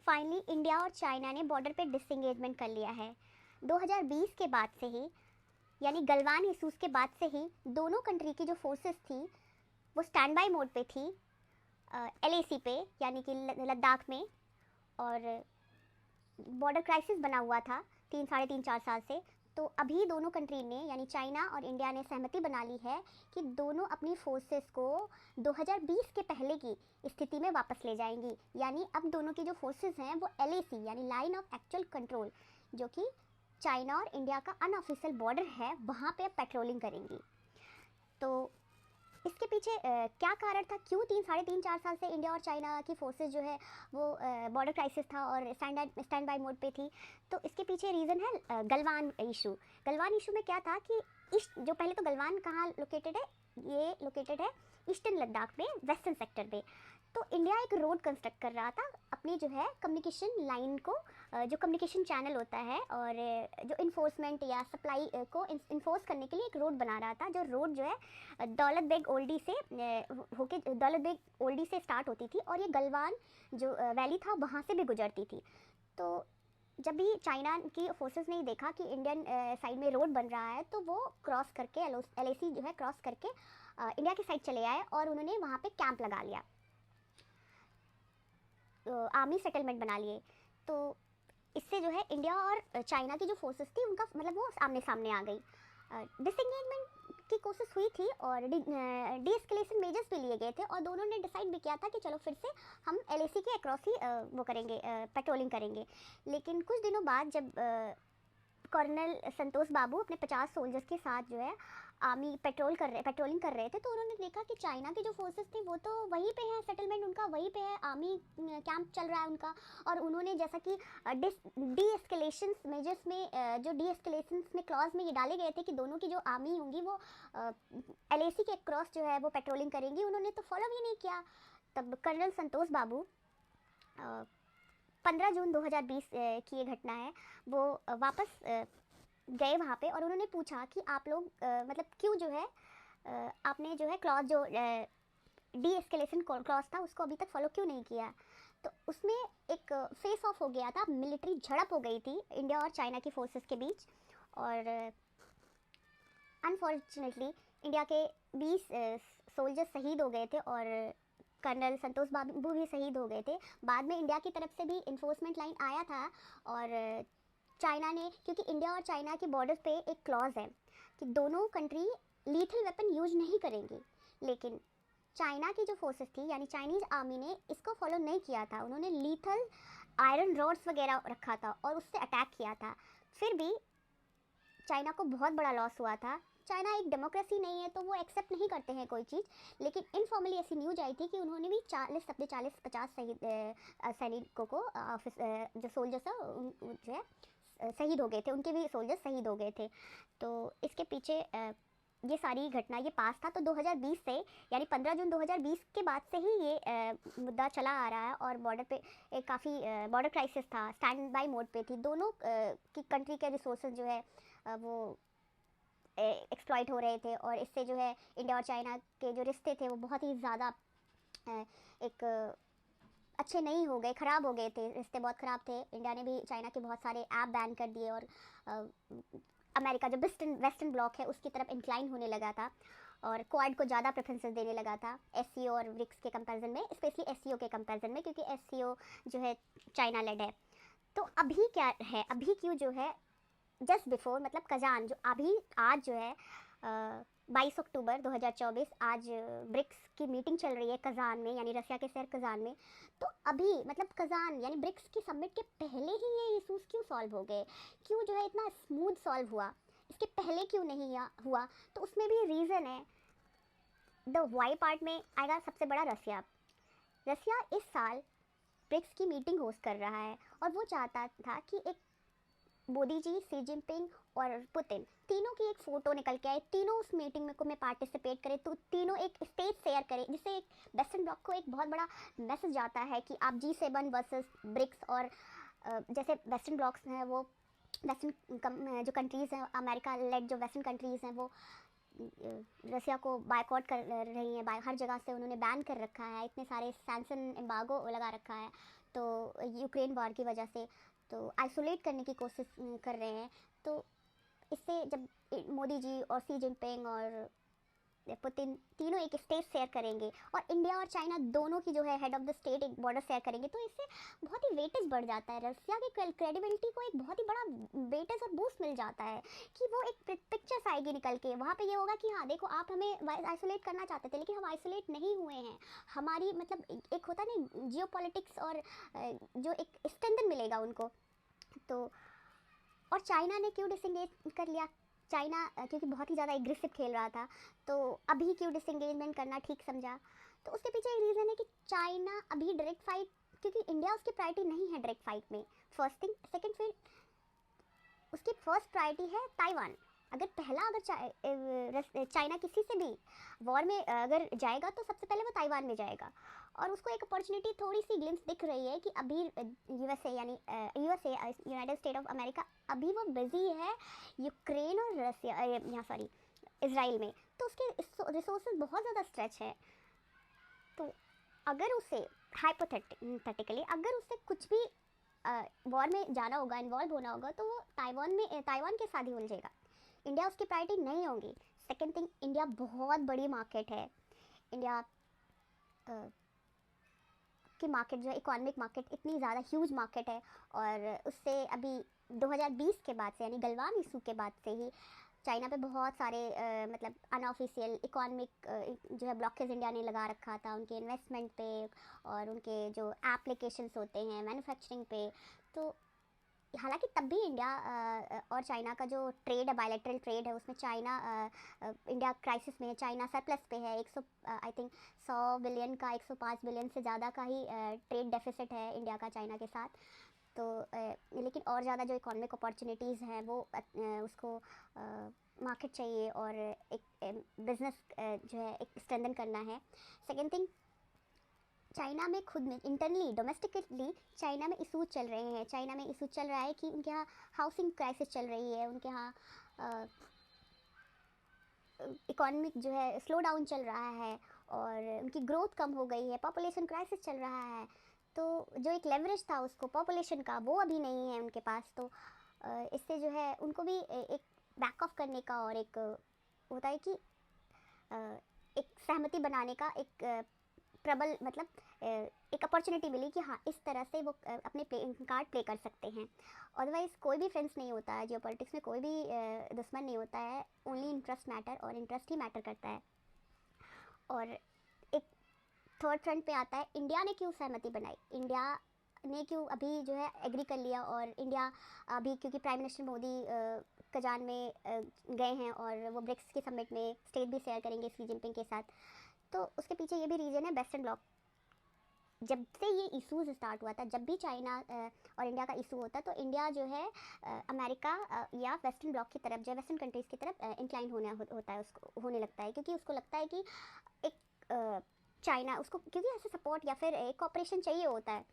Finally India और China ने border पे डिसएंगेजमेंट कर लिया है। 2020 के बाद से ही, यानी गलवान इशूज़ के बाद से ही दोनों कंट्री की जो फोर्सेस थी वो स्टैंड बाय मोड पे थी LAC पे, यानी कि लद्दाख में। और बॉर्डर क्राइसिस बना हुआ था 3 साढ़े 3 4 साल से। तो अभी दोनों कंट्री ने, यानी चाइना और इंडिया ने सहमति बना ली है कि दोनों अपनी फोर्सेस को 2020 के पहले की स्थिति में वापस ले जाएंगी। यानी अब दोनों की जो फोर्सेस हैं वो LAC यानी लाइन ऑफ एक्चुअल कंट्रोल, जो कि चाइना और इंडिया का अनऑफिशियल बॉर्डर है, वहाँ पे अब पेट्रोलिंग करेंगी। तो इसके पीछे क्या कारण था, क्यों 3 साढ़े 3 4 साल से इंडिया और चाइना की फोर्सेस जो है वो बॉर्डर क्राइसिस था और स्टैंड बाय मोड पे थी। तो इसके पीछे रीज़न है गलवान इशू। गलवान इशू में क्या था कि जो पहले तो गलवान कहाँ लोकेटेड है, ये लोकेटेड है ईस्टर्न लद्दाख में, वेस्टर्न सेक्टर पे। तो इंडिया एक रोड कंस्ट्रक्ट कर रहा था अपनी जो है कम्युनिकेशन लाइन को, जो कम्युनिकेशन चैनल होता है और जो इन्फोर्समेंट या सप्लाई को इन्फोर्स करने के लिए एक रोड बना रहा था। जो रोड जो है दौलत बेग ओल्डी से होके दौलत बेग ओल्डी से स्टार्ट होती थी और ये गलवान जो वैली था वहाँ से भी गुजरती थी। तो जब भी चाइना की फोर्सेस ने देखा कि इंडियन साइड में रोड बन रहा है, तो वो क्रॉस करके LAC जो है क्रॉस करके इंडिया की साइड चले आए और उन्होंने वहाँ पे कैंप लगा लिया, आर्मी सेटलमेंट बना लिए। तो इससे जो है इंडिया और चाइना की जो फोर्सेस थी उनका मतलब वो आमने सामने आ गई। डिसएंगेजमेंट की कोशिश हुई थी और डी एस्केलेशन मेजर्स भी लिए गए थे और दोनों ने डिसाइड भी किया था कि चलो फिर से हम LAC के अक्रॉस ही वो करेंगे, पेट्रोलिंग करेंगे। लेकिन कुछ दिनों बाद जब कर्नल संतोष बाबू अपने 50 सोल्जर्स के साथ जो है आर्मी पेट्रोलिंग कर रहे थे, तो उन्होंने देखा कि चाइना की जो फोर्सेस थी वो तो वहीं पे है, सेटलमेंट उनका वहीं पे है, आर्मी कैंप चल रहा है उनका। और उन्होंने जैसा कि डी एस्केलेशन मेजर्स में जो डी एस्केलेशन में क्लॉज में ये डाले गए थे कि दोनों की जो आर्मी होंगी वो LAC के क्रॉस जो है वो पेट्रोलिंग करेंगी, उन्होंने तो फॉलो भी नहीं किया। तब कर्नल संतोष बाबू 15 जून 2020 की ये घटना है, वो वापस गए वहाँ पे और उन्होंने पूछा कि आप लोग मतलब क्यों जो है आपने जो है क्लॉज जो डी एस्केलेशन क्लॉज था उसको अभी तक फॉलो क्यों नहीं किया। तो उसमें एक फेस ऑफ हो गया था, मिलिट्री झड़प हो गई थी इंडिया और चाइना की फोर्सेस के बीच। और अनफॉर्चुनेटली इंडिया के 20 सोल्जर्स शहीद हो गए थे और कर्नल संतोष बाबू भी शहीद हो गए थे। बाद में इंडिया की तरफ से भी इन्फोर्समेंट लाइन आया था और चाइना ने, क्योंकि इंडिया और चाइना के बॉर्डर पे एक क्लॉज है कि दोनों कंट्री लीथल वेपन यूज नहीं करेंगी, लेकिन चाइना की जो फोर्सेस थी यानी चाइनीज़ आर्मी ने इसको फॉलो नहीं किया था। उन्होंने लीथल आयरन रॉड्स वगैरह रखा था और उससे अटैक किया था। फिर भी चाइना को बहुत बड़ा लॉस हुआ था। चाइना एक डेमोक्रेसी नहीं है तो वो एक्सेप्ट नहीं करते हैं कोई चीज़, लेकिन इनफॉर्मली ऐसी न्यूज आई थी कि उन्होंने भी 40-50 सैनिकों को जो सोल्जर्स है जो है शहीद हो गए थे, उनके भी सोल्जर्स शहीद हो गए थे। तो इसके पीछे ये सारी घटना ये पास था। तो 2020 से यानी 15 जून 2020 के बाद से ही ये मुद्दा चला आ रहा है और बॉर्डर पे एक काफ़ी बॉर्डर क्राइसिस था, स्टैंड बाय मोड पे थी। दोनों की कंट्री के रिसोर्सेज जो है वो एक्सप्लॉइट हो रहे थे और इससे जो है इंडिया और चाइना के जो रिश्ते थे वो बहुत ही ज़्यादा एक अच्छे नहीं हो गए, ख़राब हो गए थे, रिश्ते बहुत ख़राब थे। इंडिया ने भी चाइना के बहुत सारे ऐप बैन कर दिए और अमेरिका जो वेस्टर्न ब्लॉक है उसकी तरफ इंक्लाइन होने लगा था और क्वाड को ज़्यादा प्रेफरेंसेस देने लगा था SCO और ब्रिक्स के कंपैरिजन में, स्पेशली SCO के कंपैरिजन में, क्योंकि SCO जो है चाइना लेड है। तो अभी क्या है, अभी क्यों जो है जस्ट बिफोर मतलब कजान जो अभी आज जो है 22 अक्टूबर 2024 आज ब्रिक्स की मीटिंग चल रही है कजान में, यानी रशिया के शहर कजान में। तो अभी मतलब कजान यानी ब्रिक्स की समिट के पहले ही ये इशूज़ क्यों सॉल्व हो गए, क्यों जो है इतना स्मूथ सॉल्व हुआ, इसके पहले क्यों नहीं हुआ। तो उसमें भी रीज़न है, द वाई पार्ट में आएगा सबसे बड़ा रशिया। रशिया इस साल ब्रिक्स की मीटिंग होस्ट कर रहा है और वो चाहता था कि एक मोदी जी, सी जिनपिंग और पुतिन तीनों की एक फ़ोटो निकल के आए, तीनों उस मीटिंग में पार्टिसिपेट करें, तो तीनों एक स्टेज शेयर करें, जिससे एक वेस्टर्न ब्लॉक को एक बहुत बड़ा मैसेज जाता है कि आप G7 वर्सेस ब्रिक्स। और जैसे वेस्टर्न ब्लॉक्स हैं वो वेस्टर्न जो कंट्रीज़ हैं, अमेरिका लेड जो वेस्टर्न कंट्रीज़ हैं वो रसिया को बायकॉट कर रही हैं, हर जगह से उन्होंने बैन कर रखा है, इतने सारे सैंक्शन एम्बार्गो लगा रखा है। तो यूक्रेन वॉर की वजह से तो आइसोलेट करने की कोशिश कर रहे हैं। तो इससे जब मोदी जी और सी जिनपिंग और पुतिन तीनों एक स्टेज शेयर करेंगे और इंडिया और चाइना दोनों की जो है हेड ऑफ द स्टेट एक बॉर्डर शेयर करेंगे, तो इससे बहुत ही वेटेज बढ़ जाता है। रसिया की क्रेडिबिलिटी को एक बहुत ही बड़ा वेटेज और बूस्ट मिल जाता है कि वो एक पिक्चर्स आएगी निकल के। वहाँ पे ये होगा कि हाँ देखो, आप हमें आइसोलेट करना चाहते थे लेकिन हम आइसोलेट नहीं हुए हैं। हमारी मतलब एक होता नहीं जियो पॉलिटिक्स, और जो एक स्ट्रेंथन मिलेगा उनको। तो और चाइना ने क्यों डिसंगेज कर लिया? चाइना क्योंकि बहुत ही ज़्यादा एग्रेसिव खेल रहा था, तो अभी क्यों डिसंगेजमेंट करना ठीक समझा? तो उसके पीछे एक रीज़न है कि चाइना अभी डायरेक्ट फाइट, क्योंकि इंडिया उसकी प्रायोरिटी नहीं है डायरेक्ट फाइट में, फर्स्ट थिंग। सेकंड, फिर उसकी फर्स्ट प्रायोरिटी है ताइवान। अगर पहला अगर चाइना किसी से भी वॉर में अगर जाएगा तो सबसे पहले वो ताइवान में जाएगा। और उसको एक अपॉर्चुनिटी, थोड़ी सी ग्लिम्स दिख रही है कि अभी यूएसए यानी USA United state of America अभी वो बिजी है यूक्रेन और रसिया यहाँ सॉरी इसराइल में, तो उसके रिसोर्सेज बहुत ज़्यादा स्ट्रेच है। तो अगर उसे हाइपोथेटिकली अगर उसे कुछ भी वॉर में जाना होगा, इन्वॉल्व होना होगा, तो वो ताइवान के साथ ही उलझेगा। इंडिया उसकी प्रायोरिटी नहीं होगी। सेकेंड थिंग, इंडिया बहुत बड़ी मार्केट है। इंडिया की मार्केट जो है, इकोनॉमिक मार्केट इतनी ज़्यादा ह्यूज मार्केट है, और उससे अभी 2020 के बाद से यानी गलवान इशू के बाद से ही चाइना पे बहुत सारे मतलब अनऑफिशियल इकोनॉमिक जो है ब्लॉकेज इंडिया ने लगा रखा था उनके इन्वेस्टमेंट पे और उनके जो एप्लीकेशंस होते हैं मैन्युफैक्चरिंग पे। तो हालांकि तब भी इंडिया और चाइना का जो ट्रेड है, बायलैटरल ट्रेड है, उसमें चाइना इंडिया क्राइसिस में है, चाइना सरप्लस पे है। 100 आई थिंक 100 बिलियन का 105 बिलियन से ज़्यादा का ही ट्रेड डेफिसिट है इंडिया का चाइना के साथ। तो लेकिन और ज़्यादा जो इकोनॉमिक अपॉर्चुनिटीज़ हैं वो उसको मार्केट चाहिए और एक बिज़नेस जो है एक स्ट्रेंथन करना है। सेकेंड थिंग, चाइना में खुद में इंटरनली डोमेस्टिकली चाइना में इशू चल रहे हैं। चाइना में इशू चल रहा है कि उनके यहाँ हाउसिंग क्राइसिस चल रही है, उनके यहाँ इकोनॉमिक जो है स्लो डाउन चल रहा है और उनकी ग्रोथ कम हो गई है, पॉपुलेशन क्राइसिस चल रहा है। तो जो एक लेवरेज था उसको पॉपुलेशन का, वो अभी नहीं है उनके पास। तो इससे जो है उनको भी एक बैक ऑफ करने का और एक होता है कि एक सहमति बनाने का एक प्रबल मतलब एक अपॉर्चुनिटी मिली कि हाँ इस तरह से वो अपने कार्ड प्ले कर सकते हैं। अदरवाइज़ कोई भी फ्रेंड्स नहीं होता है, जियो पॉलिटिक्स में कोई भी दुश्मन नहीं होता है, ओनली इंटरेस्ट मैटर, और इंटरेस्ट ही मैटर करता है। और एक थर्ड फ्रंट पे आता है, इंडिया ने क्यों सहमति बनाई, इंडिया ने क्यों अभी जो है एग्री कर लिया। और इंडिया अभी क्योंकि प्राइम मिनिस्टर मोदी कजान में गए हैं और वो ब्रिक्स के समिट में स्टेज भी शेयर करेंगे सी जिनपिंग के साथ। तो उसके पीछे ये भी रीज़न है, वेस्टर्न ब्लॉक जब से ये इशूज़ स्टार्ट हुआ था, जब भी चाइना और इंडिया का इशू होता तो इंडिया जो है अमेरिका या वेस्टर्न ब्लॉक की तरफ, जो वेस्टर्न कंट्रीज़ की तरफ इंक्लाइन होता है, उसको होने लगता है, क्योंकि उसको लगता है कि एक चाइना उसको क्योंकि ऐसे सपोर्ट या फिर एक कॉपरेशन चाहिए होता है।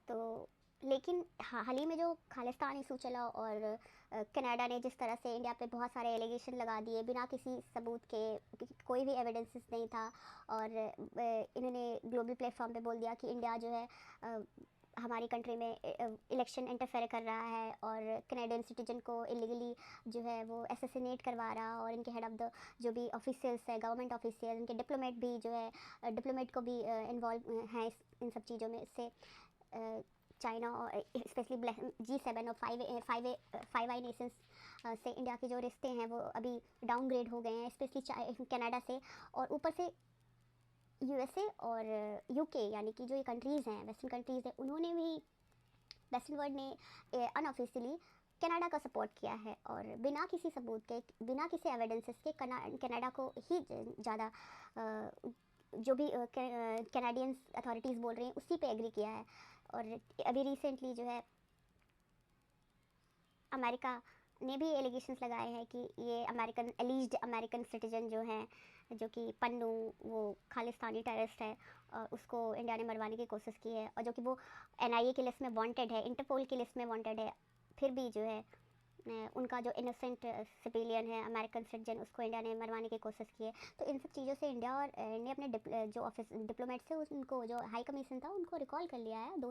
तो लेकिन हाल ही में जो खालिस्तान इशू चला और कनाडा ने जिस तरह से इंडिया पे बहुत सारे एलिगेशन लगा दिए बिना किसी सबूत के, कोई भी एविडेंसेस नहीं था, और इन्होंने ग्लोबल प्लेटफॉर्म पे बोल दिया कि इंडिया जो है हमारी कंट्री में इलेक्शन इंटरफेयर कर रहा है और कनेडियन सिटीजन को इलीगली जो है वो असैसिनेट करवा रहा, और इनके हेड ऑफ द जो भी ऑफिशियल्स है, गवर्नमेंट ऑफिशियल, इनके डिप्लोमेट भी जो है डिप्लोमेट को भी इन्वॉल्व हैं इन सब चीज़ों में। इससे चाइना और स्पेशली G7 और फाइव आई नेशंस से इंडिया के जो रिश्ते हैं वो अभी डाउनग्रेड हो गए हैं, स्पेशली कनाडा से। और ऊपर से यूएसए और यूके यानी कि जो ये कंट्रीज़ हैं, वेस्टर्न कंट्रीज़ हैं, उन्होंने भी, वेस्टर्न वर्ल्ड ने अनऑफिशियली कनाडा का सपोर्ट किया है, और बिना किसी सबूत के, बिना किसी एविडेंसेस के कनाडा को ही ज़्यादा जो भी कैनेडियंस अथॉरिटीज़ बोल रही हैं उसी पे एग्री किया है। और अभी रिसेंटली जो है अमेरिका ने भी एलिगेशंस लगाए हैं कि ये एलीज्ड अमेरिकन सिटीजन जो हैं, जो कि पन्नू वो खालिस्तानी टेररिस्ट है, उसको इंडिया ने मरवाने की कोशिश की है, और जो कि वो NIA की लिस्ट में वांटेड है, इंटरपोल की लिस्ट में वांटेड है, फिर भी जो है उनका जो इनोसेंट सिविलियन है अमेरिकन सिटीजन उसको इंडिया ने मरवाने की कोशिश की है। तो इन सब चीज़ों से इंडिया और ने अपने जो ऑफिस डिप्लोमेट थे उनको जो हाई कमीशन था उनको रिकॉल कर लिया है। दोनों